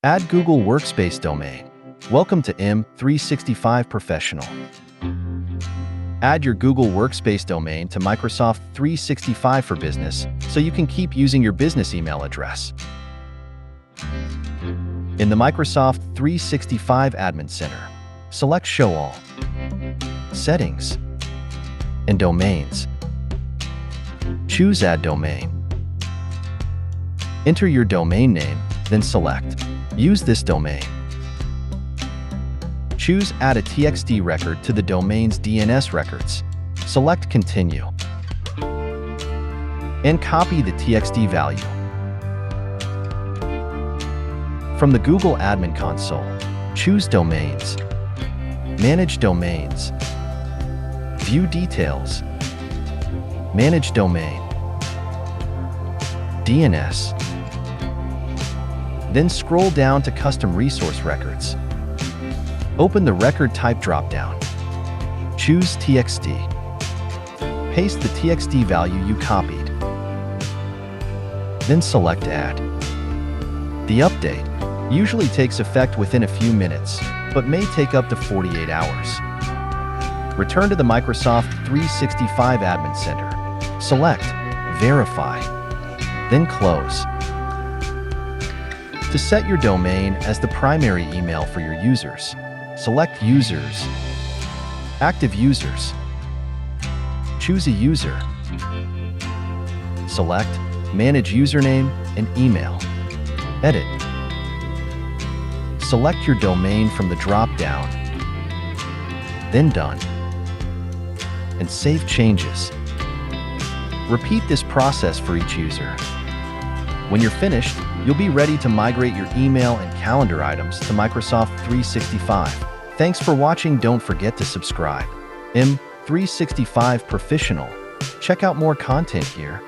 Add Google Workspace domain. Welcome to M365 Professional. Add your Google Workspace domain to Microsoft 365 for Business so you can keep using your business email address. In the Microsoft 365 Admin Center, select Show All, Settings, and Domains. Choose Add Domain. Enter your domain name, then select Use this domain. Choose Add a TXT record to the domain's DNS records. Select Continue. And copy the TXT value. From the Google Admin Console, choose Domains, Manage Domains, View Details, Manage Domain, DNS. Then scroll down to Custom Resource Records. Open the Record Type dropdown. Choose TXT. Paste the TXT value you copied. Then select Add. The update usually takes effect within a few minutes, but may take up to 48 hours. Return to the Microsoft 365 Admin Center. Select Verify, then Close. To set your domain as the primary email for your users, select Users, Active Users. Choose a user. Select Manage Username and Email. Edit. Select your domain from the drop-down, then Done, and save changes. Repeat this process for each user. When you're finished, you'll be ready to migrate your email and calendar items to Microsoft 365. Thanks for watching. Don't forget to subscribe. M365 Professional. Check out more content here.